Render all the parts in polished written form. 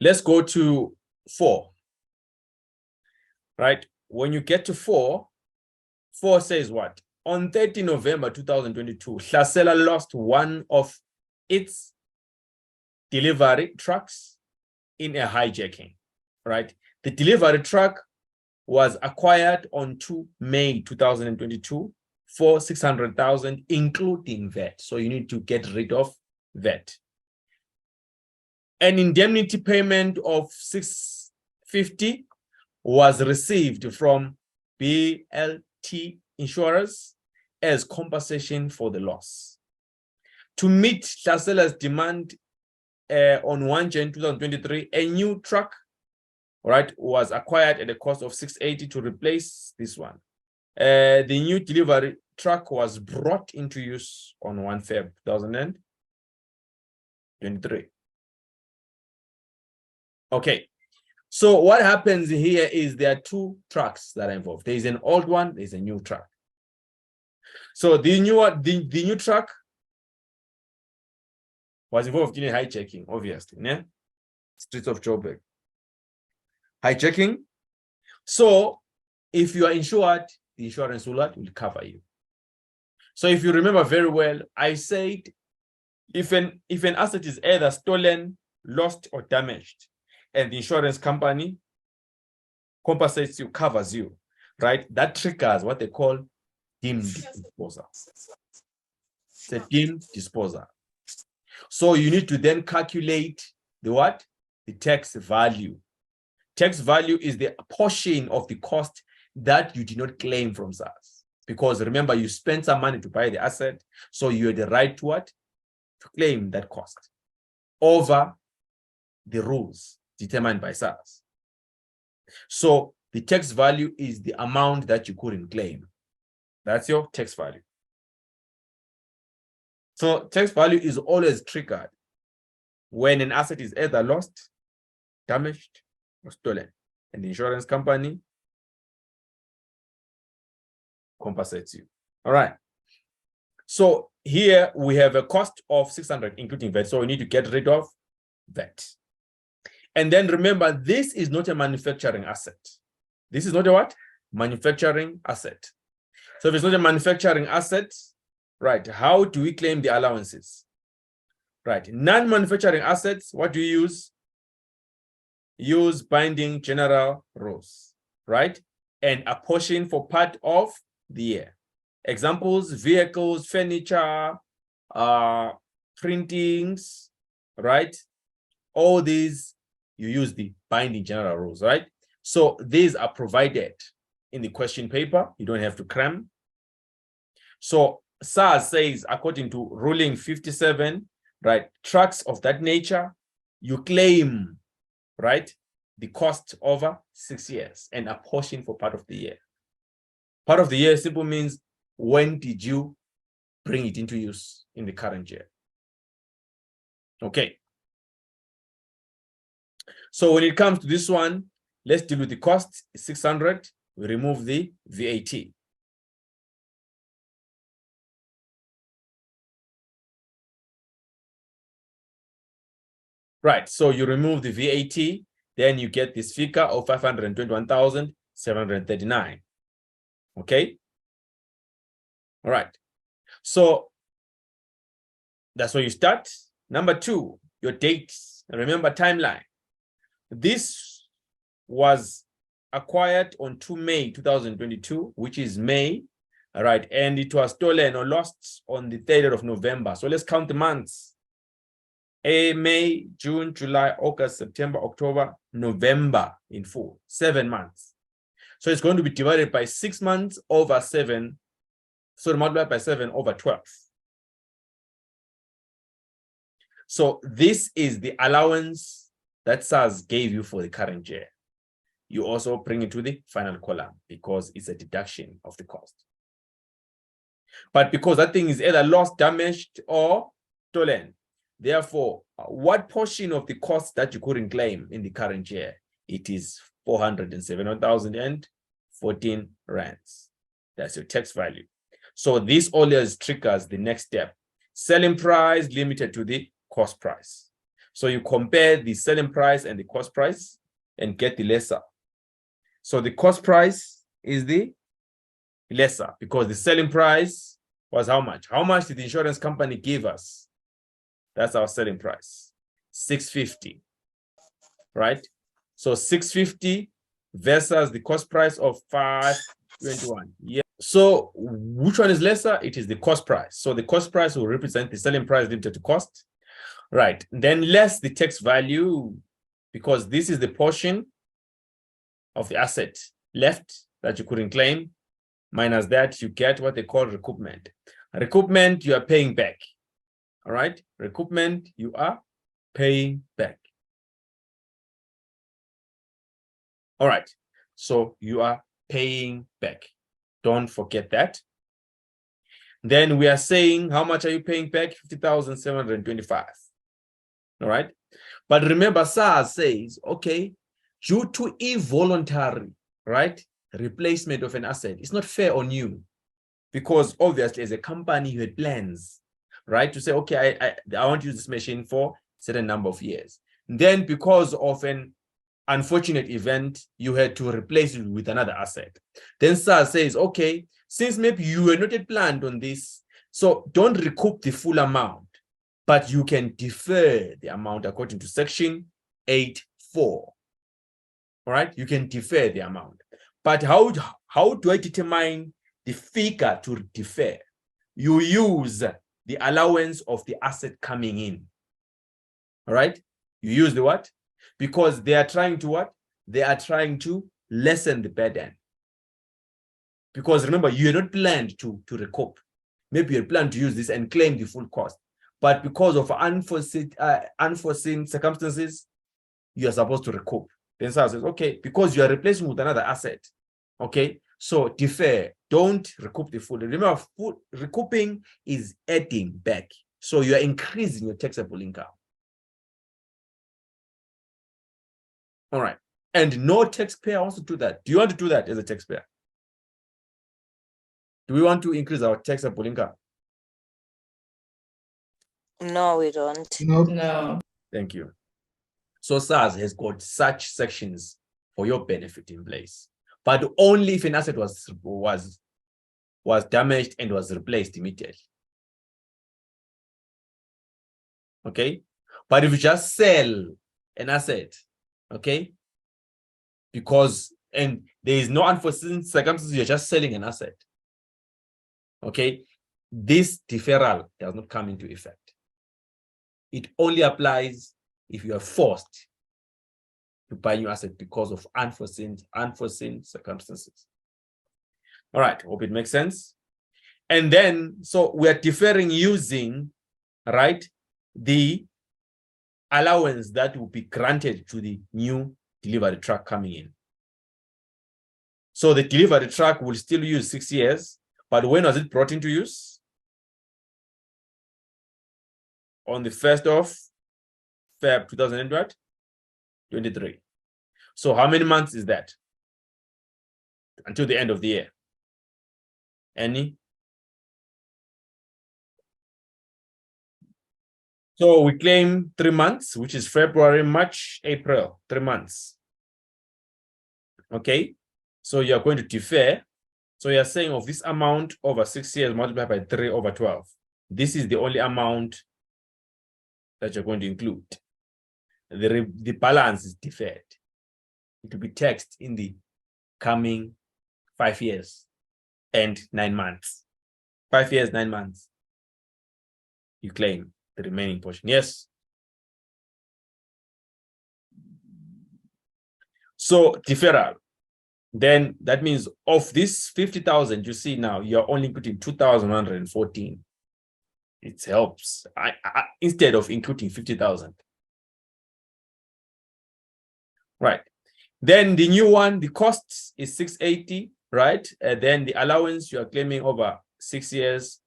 Let's go to 4. Right? When you get to 4 says what? On 30 November 2022, Hlasela lost one of its delivery trucks in a hijacking. Right? The delivery truck was acquired on 2 May 2022 for 600,000, including VAT. So you need to get rid of VAT. An indemnity payment of 650 was received from BLT insurers as compensation for the loss. To meet Hlasela's demand on 1 Jan 2023, a new truck, right, was acquired at a cost of 680 to replace this one. The new delivery truck was brought into use on 1 Feb 2023. Okay, so what happens here is there are 2 trucks that are involved. There is an old one, there's a new truck. So the new truck was involved in a hijacking, obviously, yeah? Streets of Joburg. Hijacking. So if you are insured, the insurance will cover you. So if you remember very well, I said if an asset is either stolen, lost, or damaged, and the insurance company compensates you, covers you, right? That triggers what they call deemed disposal. It's a deemed disposal. So you need to then calculate the what? The tax value. Tax value is the portion of the cost that you did not claim from SARS. Because remember, you spent some money to buy the asset, so you had the right to what? To claim that cost over the rules determined by SARS. So the tax value is the amount that you couldn't claim. That's your tax value. So tax value is always triggered when an asset is either lost, damaged, or stolen, and the insurance company compensates you. All right. So here we have a cost of 600, including VAT. So we need to get rid of VAT. And then remember, this is not a manufacturing asset. This is not a what? Manufacturing asset. So if it's not a manufacturing asset, right, how do we claim the allowances? Right, non-manufacturing assets, what do you use? Use binding general rules, right? And apportion for part of the year. Examples, vehicles, furniture, printings, right? All these, you use the binding general rules, right? So these are provided in the question paper. You don't have to cram. So SARS says, according to ruling 57, right, trucks of that nature, you claim, right, the cost over 6 years and apportion for part of the year. Part of the year simply means when did you bring it into use in the current year? Okay. So when it comes to this one, let's deal with the cost, 600. We remove the VAT. Right, so you remove the VAT, then you get this figure of 521,739. Okay? All right. So that's where you start. Number 2, your dates. Remember timeline. This was acquired on 2 May 2022, which is May, all right, and it was stolen or lost on the 3rd of November. So let's count the months. May, June, July, August, September, October, November in full, 7 months. So it's going to be divided by 6 months over 7, so multiplied by 7 over 12. So this is the allowance that SARS gave you for the current year. You also bring it to the final column because it's a deduction of the cost. But because that thing is either lost, damaged, or stolen, therefore, what portion of the cost that you couldn't claim in the current year? It is 407,014 rands. That's your tax value. So this always triggers the next step. Selling price limited to the cost price. So you compare the selling price and the cost price and get the lesser. So the cost price is the lesser because the selling price was how much? How much did the insurance company give us? That's our selling price, 650, right? So 650 versus the cost price of 521. Yeah. So which one is lesser? It is the cost price. So the cost price will represent the selling price limited to cost. Right. Then less the tax value, because this is the portion of the asset left that you couldn't claim. Minus that, you get what they call recoupment. Recoupment, you are paying back. All right. Recoupment, you are paying back. All right. So you are paying back. Don't forget that. Then we are saying, how much are you paying back? 50,725. All right. But remember, SARS says, okay, due to involuntary, right, replacement of an asset, it's not fair on you because obviously as a company, you had plans, right, to say, okay, I want to use this machine for a certain number of years. Then because of an unfortunate event, you had to replace it with another asset. Then SARS says, okay, since maybe you were not planned on this, so don't recoup the full amount, but you can defer the amount according to section 8.4. All right, you can defer the amount. But how do I determine the figure to defer? You use the allowance of the asset coming in. All right, you use the what? Because they are trying to what? They are trying to lessen the burden. Because remember, you are not planned to recoup. Maybe you planned to use this and claim the full cost. But because of unforeseen circumstances, you are supposed to recoup. Then SARS says, okay, because you are replacing with another asset, okay, so defer, don't recoup the full. Remember, recouping is adding back. So you are increasing your taxable income. All right. And no taxpayer wants to do that. Do you want to do that as a taxpayer? Do we want to increase our taxable income? No, we don't. No. Thank you. So SARS has got such sections for your benefit in place, but only if an asset was damaged and was replaced immediately. Okay, but if you just sell an asset, okay, and there is no unforeseen circumstances, you're just selling an asset. Okay, this deferral does not come into effect. It only applies if you are forced to buy new asset because of unforeseen circumstances. All right, hope it makes sense. And then, so we are deferring using, right, the allowance that will be granted to the new delivery truck coming in. So the delivery truck will still use 6 years, but when was it brought into use? On the 1st of Feb 2023. So how many months is that? Until the end of the year. Any? So we claim 3 months, which is February, March, April, 3 months. Okay, so you're going to defer. So you're saying of this amount over 6 years multiplied by 3 over 12. This is the only amount that you're going to include. The balance is deferred. It will be taxed in the coming 5 years and 9 months. 5 years, 9 months. You claim the remaining portion. Yes. So deferral. Then that means of this 50,000 you see now, you're only including 2,114. It helps instead of including 50,000. Right. Then the new one, the cost is 680, right? And then the allowance you are claiming over 6 years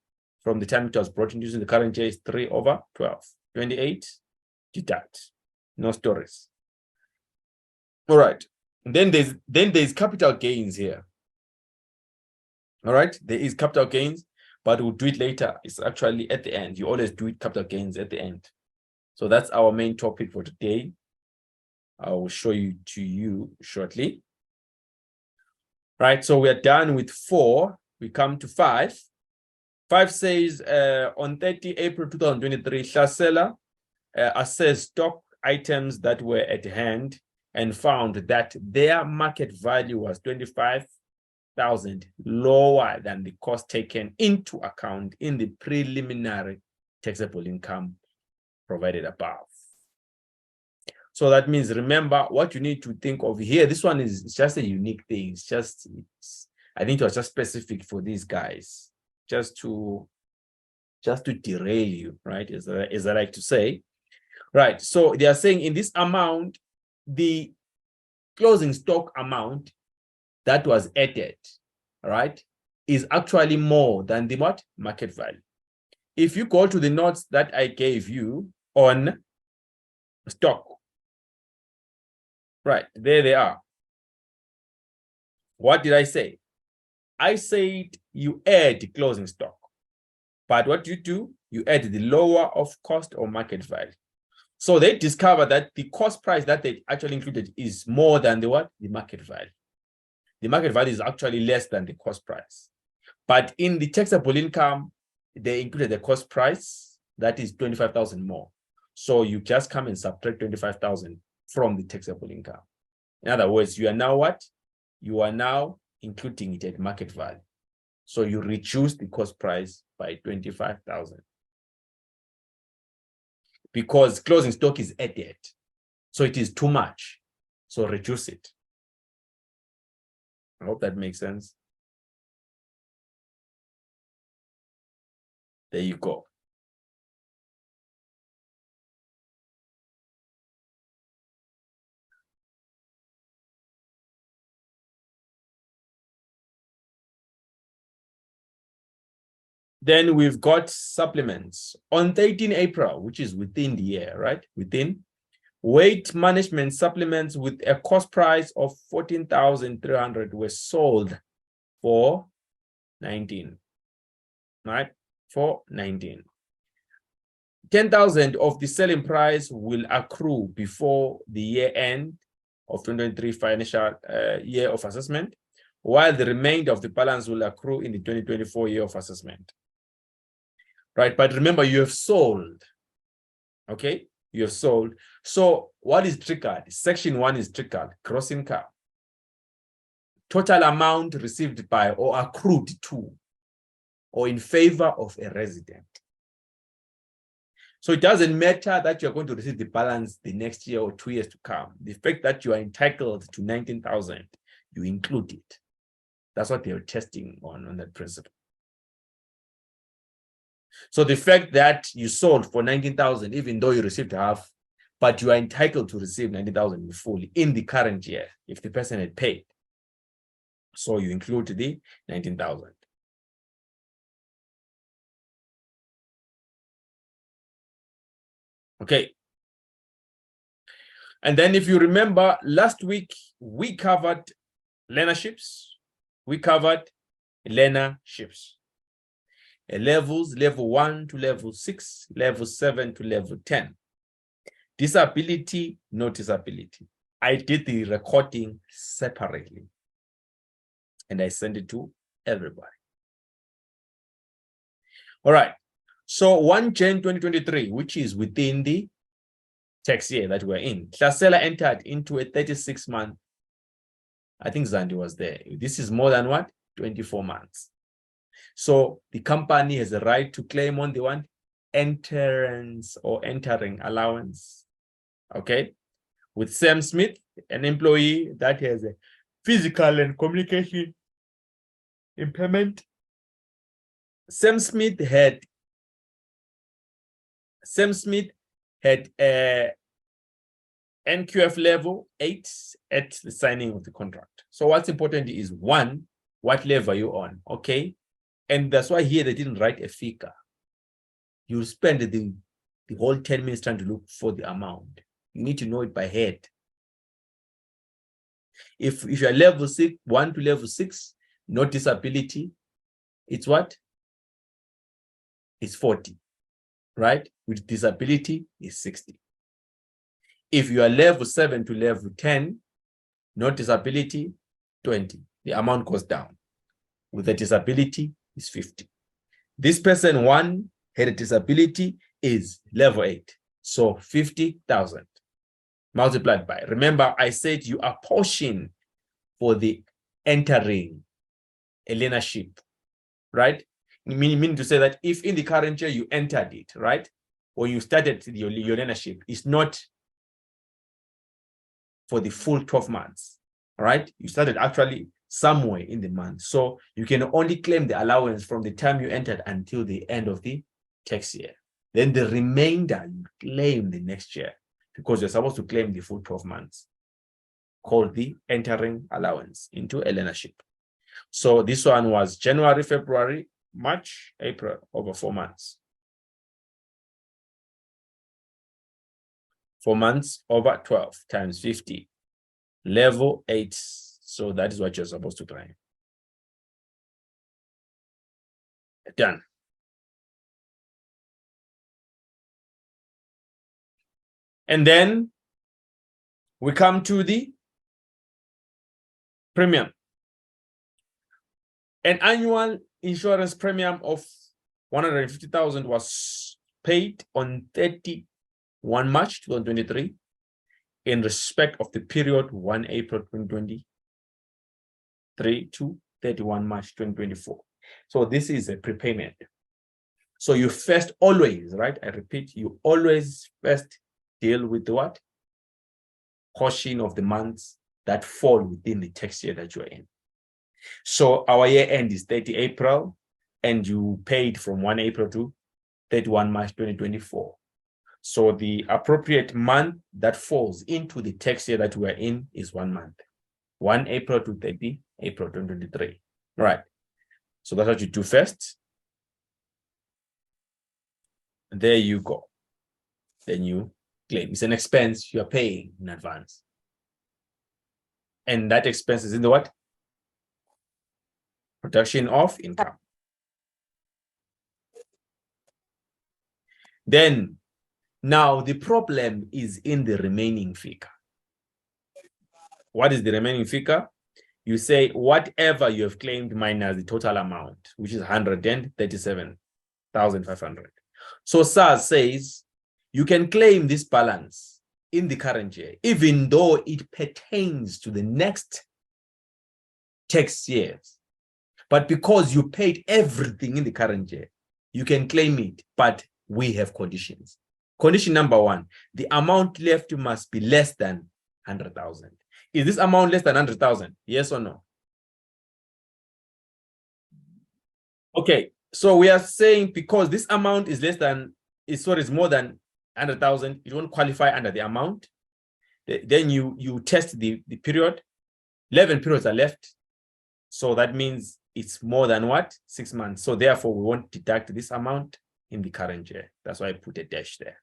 from the time it was brought into use in the current year is 3 over 12. 28, deduct. No stories. All right. And then there's capital gains here. All right. There is capital gains, but we'll do it later. It's actually at the end. You always do it capital gains at the end. So that's our main topic for today. I will show you to you shortly. Right, so we are done with 4. We come to 5. 5 says on 30 April 2023, Hlasela assessed stock items that were at hand and found that their market value was 25,000 lower than the cost taken into account in the preliminary taxable income provided above. So that means, remember what you need to think of here. This one is just a unique thing. I think it was just specific for these guys, just to derail you, right? As I like to say, right? So they are saying in this amount, the closing stock amount that was added, right, is actually more than the what? Market value. If you go to the notes that I gave you on stock, right, there they are. What did I say? I said you add closing stock, but what you do, you add the lower of cost or market value. So they discover that the cost price that they actually included is more than the what? The market value. The market value is actually less than the cost price. But in the taxable income, they included the cost price that is 25,000 more. So you just come and subtract 25,000 from the taxable income. In other words, you are now what? You are now including it at market value. So you reduce the cost price by 25,000. Because closing stock is added. So it is too much. So reduce it. I hope that makes sense. There you go. Then we've got supplements. On 13 April, which is within the year, right? Within, weight management supplements with a cost price of 14,300 were sold for 19, right? For 19. 10,000 of the selling price will accrue before the year end of 2023 financial year of assessment, while the remainder of the balance will accrue in the 2024 year of assessment. Right, but remember, you have sold. Okay, you have sold. So what is triggered? Section 1 is triggered, gross income. Total amount received by or accrued to or in favor of a resident. So it doesn't matter that you're going to receive the balance the next year or 2 years to come. The fact that you are entitled to 19,000, you include it. That's what they're testing on that principle. So the fact that you sold for 19,000, even though you received half, but you are entitled to receive 90,000 fully in the current year if the person had paid. So you include the 19,000. Okay. And then if you remember, last week we covered learnerships. We covered learnerships. Levels, level 1 to level 6, level 7 to level 10. Disability, no disability. I did the recording separately and I sent it to everybody. All right. So 1 Jan 2023, which is within the tax year that we're in, Hlasela entered into a 36-month. I think Zandi was there. This is more than what? 24 months. So the company has a right to claim on the one entrance or entering allowance. Okay. With Sam Smith, an employee that has a physical and communication impairment. Sam Smith had a NQF level 8 at the signing of the contract. So what's important is 1, what level are you on? Okay. And that's why here they didn't write a figure. You spend the whole 10 minutes trying to look for the amount. You need to know it by head. If you're level 6, 1 to level 6, no disability, it's what? It's 40. right? With disability is 60. If you are level 7 to level 10, no disability, 20. The amount goes down. With a disability is 50. This person 1 had a disability is level 8. So 50,000 multiplied by. Remember, I said you apportion for the entering a learnership, right? Meaning to say that if in the current year you entered it, right? Or you started your learnership, it's not for the full 12 months, right? You started actually somewhere in the month. So you can only claim the allowance from the time you entered until the end of the tax year. Then the remainder you claim the next year because you're supposed to claim the full 12 months, called the entering allowance into a learnership. So this one was January, February, March, April, over 4 months. 4 months over 12 times 50, level 8. So that is what you're supposed to claim. Done. And then we come to the premium. An annual insurance premium of 150,000 was paid on 31 March 2023 in respect of the period 1 April 2023 to 31 March 2024. So this is a prepayment. So you first always, right? I repeat, you always first deal with the what? Portion of the months that fall within the tax year that you're in. So our year end is 30 April, and you paid from 1 April to 31 March 2024. So the appropriate month that falls into the tax year that we're in is 1 month. 1 April to 30 April 2023. Right. So that's what you do first. There you go. Then you claim. It's an expense you're paying in advance. And that expense is in the what? Production of income. Then, now the problem is in the remaining figure. What is the remaining figure? You say whatever you have claimed minus the total amount, which is 137,500. So SARS says you can claim this balance in the current year, even though it pertains to the next tax years. But because you paid everything in the current year, you can claim it, but we have conditions. Condition number 1, the amount left must be less than 100,000. Is this amount less than 100,000? Yes or no? Okay, so we are saying because this amount is less than, is more than 100,000, it won't qualify under the amount. Then you test the period. 11 periods are left. So that means it's more than what? 6 months. So therefore, we won't deduct this amount in the current year. That's why I put a dash there.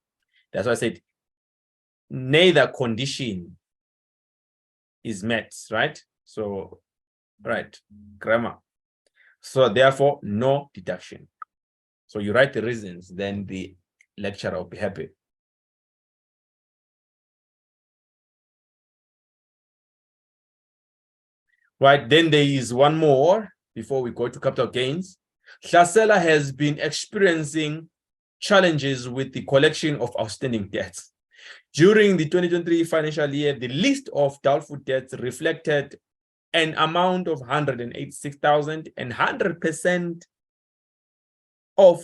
That's why I said neither condition is met, right? So, right, grammar. So therefore, no deduction. So you write the reasons, then the lecturer will be happy. Right, then there is one more before we go to capital gains. Hlasela has been experiencing challenges with the collection of outstanding debts. During the 2023 financial year, the list of doubtful debts reflected an amount of 186,000, and 100% of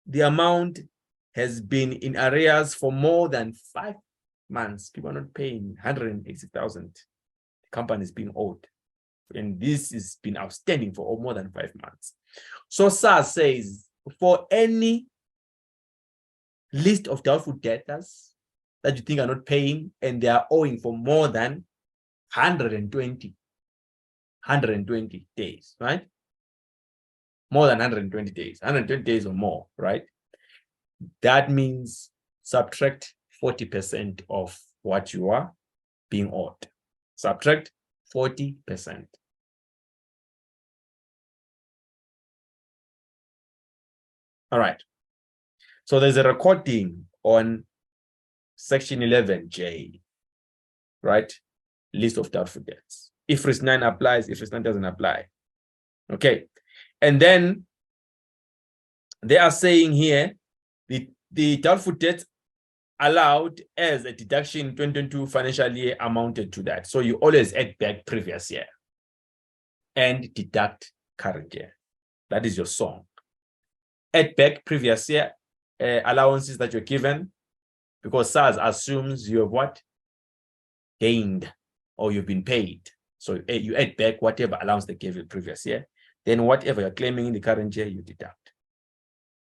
the amount has been in arrears for more than 5 months. People are not paying 186,000. The company is being owed. And this has been outstanding for more than 5 months. So SARS says for any list of doubtful debtors that you think are not paying and they are owing for more than 120 days, right? More than 120 days, 120 days or more, right? That means subtract 40% of what you are being owed. Subtract 40%. All right. So there's a recording on section 11J, right? List of doubtful debts. IFRS 9 applies, IFRS 9 doesn't apply. Okay. And then they are saying here, the doubtful debts allowed as a deduction in 2022 financial year amounted to that. So you always add back previous year and deduct current year. That is your song. Add back previous year allowances that you're given, because SARS assumes you have what? Gained, or you've been paid. So you add back whatever allowance they gave you previous year. Then whatever you're claiming in the current year, you deduct.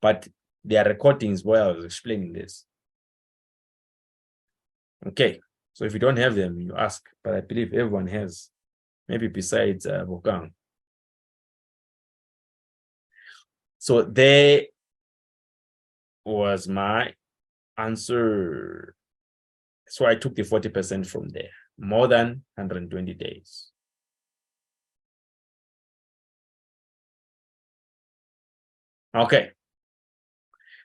But there are recordings where I was explaining this. Okay, so if you don't have them, you ask, but I believe everyone has, maybe besides Bokang. So there was my answer. So I took the 40% from there, more than 120 days. Okay.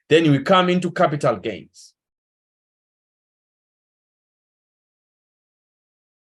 Then we come into capital gains.